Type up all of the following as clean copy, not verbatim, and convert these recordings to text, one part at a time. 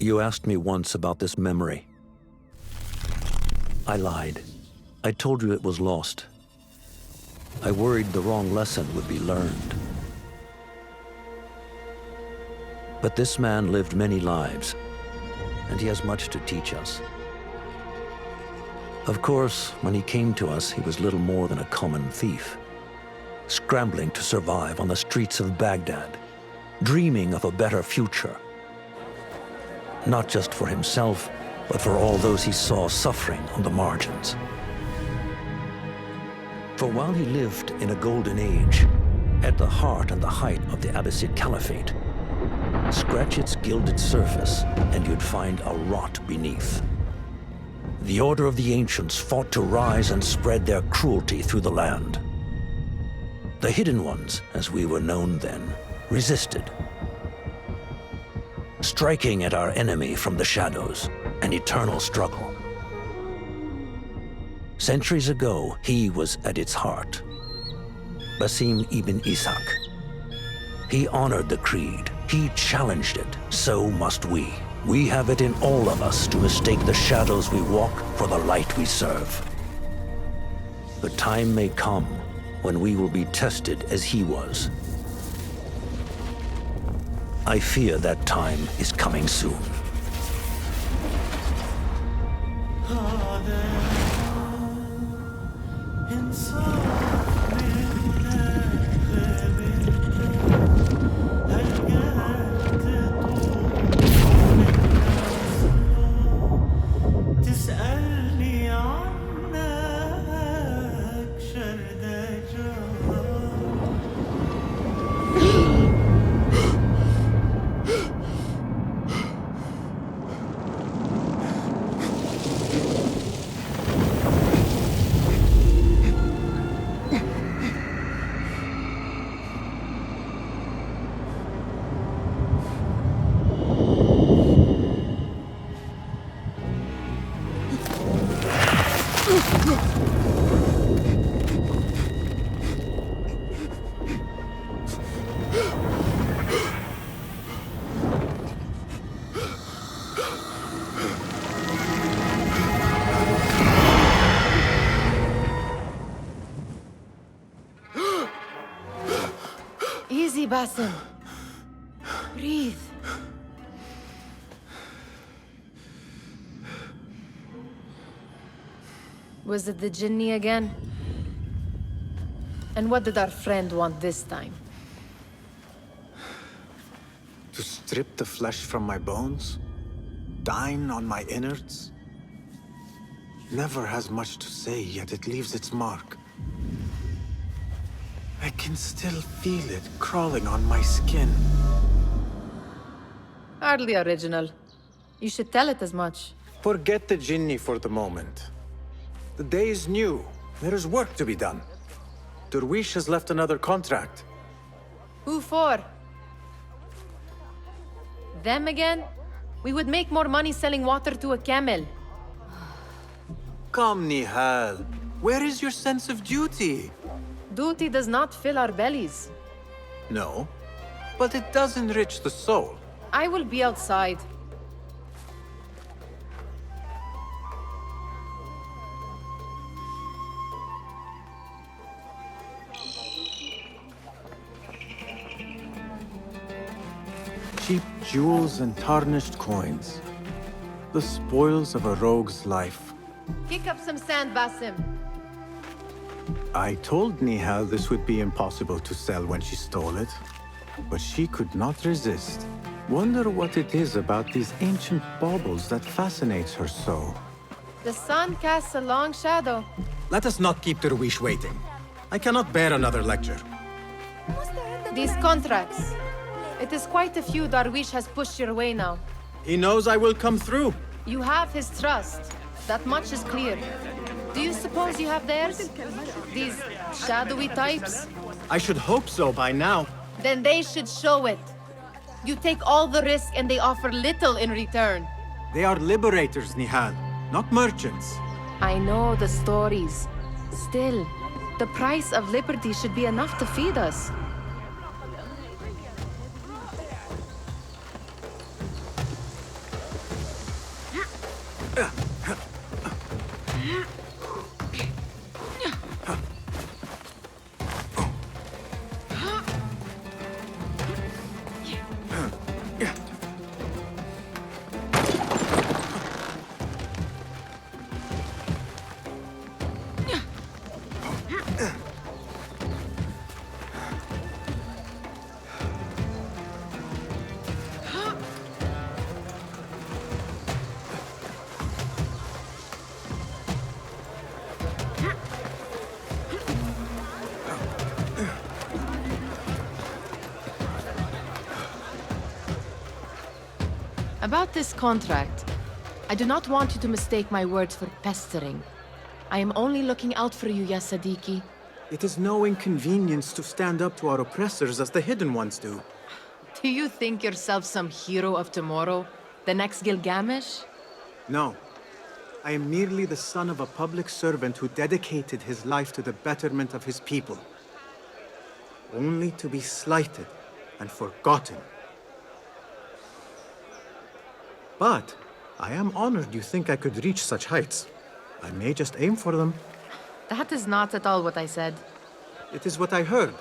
You asked me once about this memory. I lied. I told you it was lost. I worried the wrong lesson would be learned. But this man lived many lives, and he has much to teach us. Of course, when he came to us, he was little more than a common thief, scrambling to survive on the streets of Baghdad, dreaming of a better future. Not just for himself, but for all those he saw suffering on the margins. For while he lived in a golden age, at the heart and the height of the Abbasid Caliphate, scratch its gilded surface and you'd find a rot beneath. The Order of the Ancients fought to rise and spread their cruelty through the land. The Hidden Ones, as we were known then, resisted, striking at our enemy from the shadows, an eternal struggle. Centuries ago, he was at its heart. Basim Ibn Ishaq. He honored the creed. He challenged it. So must we. We have it in all of us to mistake the shadows we walk for the light we serve. The time may come when we will be tested as he was. I fear that time is coming soon. Easy, Basim. Breathe. Was it the Jinni again? And what did our friend want this time? To strip the flesh from my bones? Dine on my innards? Never has much to say, yet it leaves its mark. I can still feel it crawling on my skin. Hardly original. You should tell it as much. Forget the Jinni for the moment. The day is new. There is work to be done. Derwish has left another contract. Who for? Them again? We would make more money selling water to a camel. Come, Nihal. Where is your sense of duty? Duty does not fill our bellies. No, but it does enrich the soul. I will be outside. Cheap jewels and tarnished coins. The spoils of a rogue's life. Kick up some sand, Basim. I told Nihal this would be impossible to sell when she stole it, but she could not resist. Wonder what it is about these ancient baubles that fascinates her so. The sun casts a long shadow. Let us not keep Derwish waiting. I cannot bear another lecture. These contracts. It is quite a few Darwish has pushed your way now. He knows I will come through. You have his trust. That much is clear. Do you suppose you have theirs? These shadowy types? I should hope so by now. Then they should show it. You take all the risk and they offer little in return. They are liberators, Nihal, not merchants. I know the stories. Still, the price of liberty should be enough to feed us. About this contract, I do not want you to mistake my words for pestering. I am only looking out for you, ya Siddiqui. It is no inconvenience to stand up to our oppressors as the Hidden Ones do. Do you think yourself some hero of tomorrow? The next Gilgamesh? No. I am merely the son of a public servant who dedicated his life to the betterment of his people. Only to be slighted and forgotten. But I am honored you think I could reach such heights. I may just aim for them. That is not at all what I said. It is what I heard.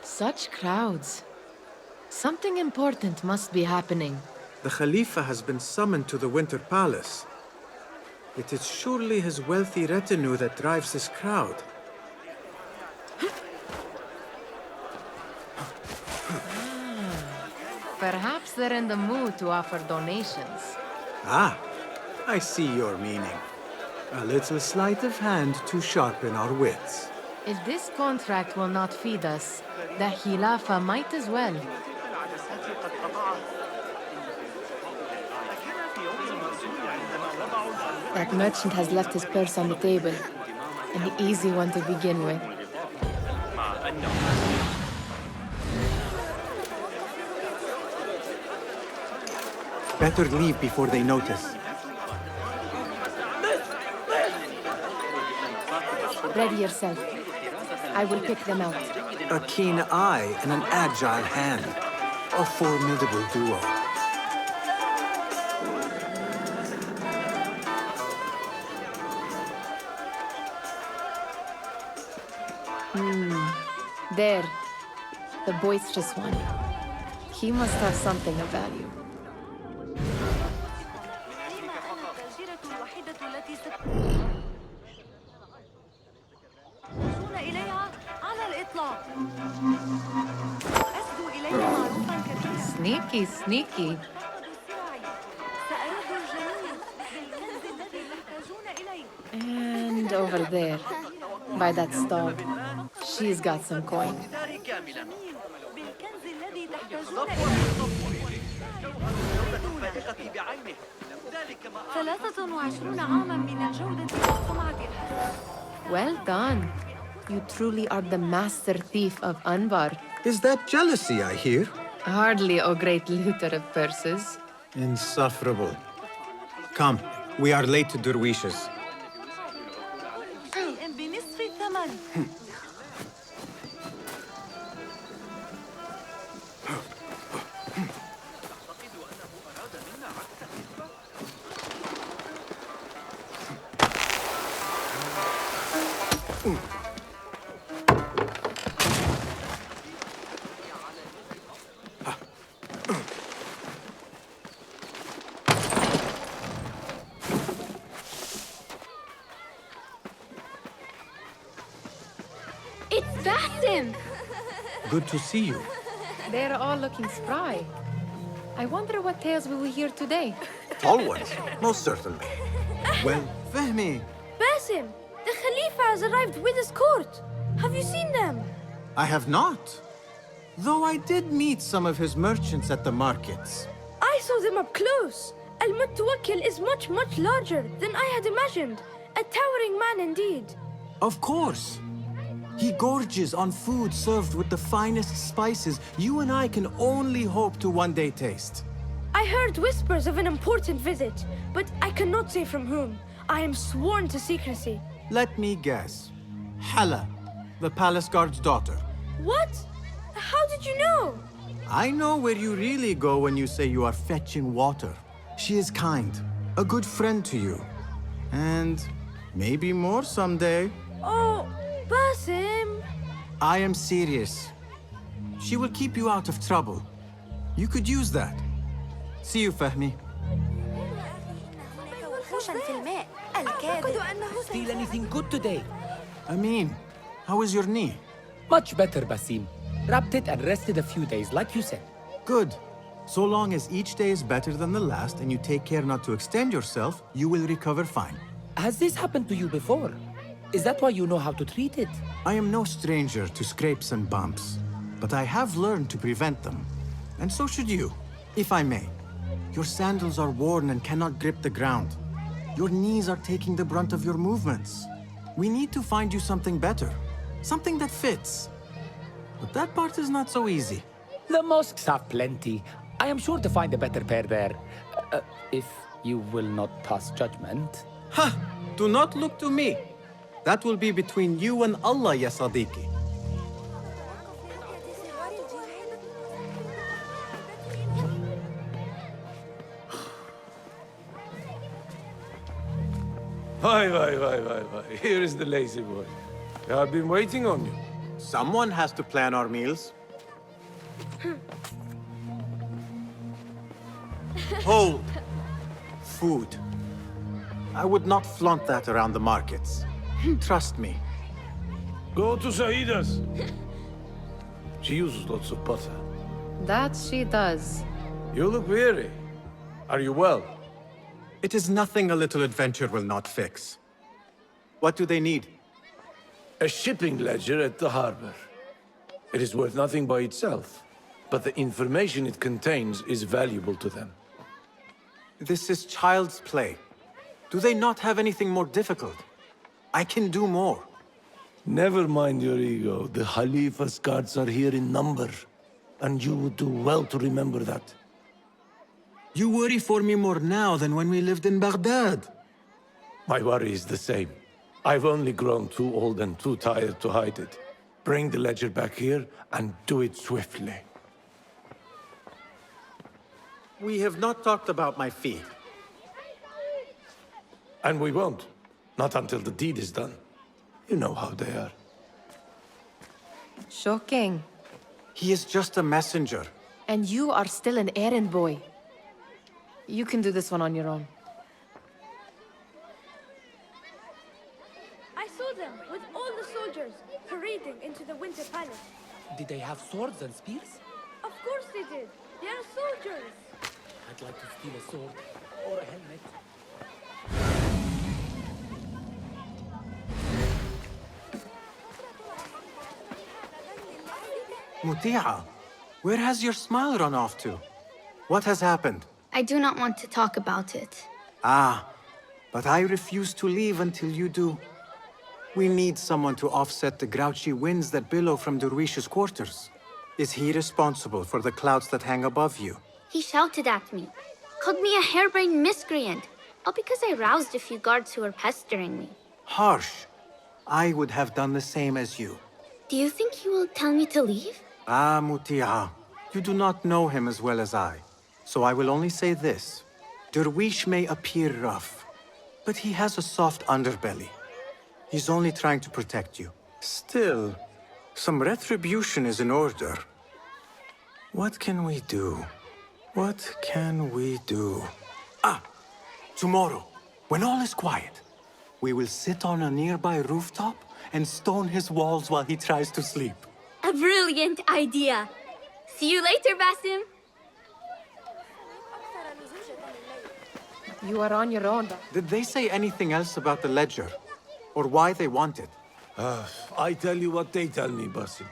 Such crowds. Something important must be happening. The Khalifa has been summoned to the Winter Palace. It is surely his wealthy retinue that drives this crowd. Perhaps they're in the mood to offer donations. Ah, I see your meaning. A little sleight of hand to sharpen our wits. If this contract will not feed us, the Khilafah might as well. That merchant has left his purse on the table. An easy one to begin with. Better leave before they notice. Ready yourself. I will pick them out. A keen eye and an agile hand. A formidable duo. There. The boisterous one. He must have something of value. Sneaky, sneaky. And over there, by that stall, she's got some coin. Well done. You truly are the master thief of Anbar. Is that jealousy I hear? Hardly, O great looter of purses. Insufferable. Come, we are late to Derwishes. It's Basim! Good to see you. They're all looking spry. I wonder what tales we will hear today. Tall ones, most certainly. Well, Fahmi. Basim! The Khalifa has arrived with his court! Have you seen them? I have not. Though I did meet some of his merchants at the markets. I saw them up close. Al-Mutawakkil is much, much larger than I had imagined. A towering man indeed. Of course. He gorges on food served with the finest spices you and I can only hope to one day taste. I heard whispers of an important visit, but I cannot say from whom. I am sworn to secrecy. Let me guess. Hala, the palace guard's daughter. What? How did you know? I know where you really go when you say you are fetching water. She is kind, a good friend to you. And maybe more someday. Oh, Basim. I am serious. She will keep you out of trouble. You could use that. See you, Fahmi. Feel anything good today? Amin, how is your knee? Much better, Basim. Wrapped it and rested a few days, like you said. Good. So long as each day is better than the last and you take care not to extend yourself, you will recover fine. Has this happened to you before? Is that why you know how to treat it? I am no stranger to scrapes and bumps, but I have learned to prevent them. And so should you, if I may. Your sandals are worn and cannot grip the ground. Your knees are taking the brunt of your movements. We need to find you something better, something that fits. But that part is not so easy. The mosques have plenty. I am sure to find a better pair there. If you will not pass judgment. Ha! Do not look to me. That will be between you and Allah, ya Sadiqi. Why. Here is the lazy boy. I've been waiting on you. Someone has to plan our meals. Hold. Food. I would not flaunt that around the markets. Trust me. Go to Saida's. She uses lots of butter. That she does. You look weary. Are you well? It is nothing a little adventure will not fix. What do they need? A shipping ledger at the harbor. It is worth nothing by itself, but the information it contains is valuable to them. This is child's play. Do they not have anything more difficult? I can do more. Never mind your ego. The Khalifa's guards are here in number, and you would do well to remember that. You worry for me more now than when we lived in Baghdad. My worry is the same. I've only grown too old and too tired to hide it. Bring the ledger back here, and do it swiftly. We have not talked about my fee. And we won't. Not until the deed is done. You know how they are. Shocking. He is just a messenger. And you are still an errand boy. You can do this one on your own. I saw them with all the soldiers parading into the Winter Palace. Did they have swords and spears? Of course they did. They are soldiers. I'd like to steal a sword or a helmet. Muti'a, where has your smile run off to? What has happened? I do not want to talk about it. Ah, but I refuse to leave until you do. We need someone to offset the grouchy winds that billow from Derwish's quarters. Is he responsible for the clouds that hang above you? He shouted at me, called me a harebrained miscreant, all because I roused a few guards who were pestering me. Harsh. I would have done the same as you. Do you think he will tell me to leave? Ah, Muti'a, you do not know him as well as I. So I will only say this. Derwish may appear rough, but he has a soft underbelly. He's only trying to protect you. Still, some retribution is in order. What can we do? What can we do? Ah! Tomorrow, when all is quiet, we will sit on a nearby rooftop and stone his walls while he tries to sleep. A brilliant idea. See you later, Basim. You are on your own. Did they say anything else about the ledger? Or why they want it? I tell you what they tell me, Basim.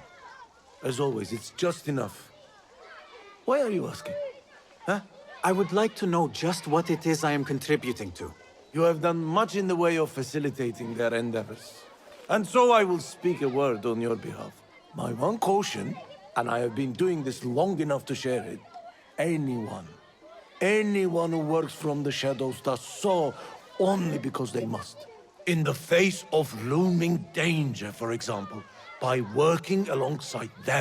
As always, it's just enough. Why are you asking? Huh? I would like to know just what it is I am contributing to. You have done much in the way of facilitating their endeavors. And so I will speak a word on your behalf. My one caution, and I have been doing this long enough to share it, anyone who works from the shadows does so only because they must. In the face of looming danger, for example, by working alongside them.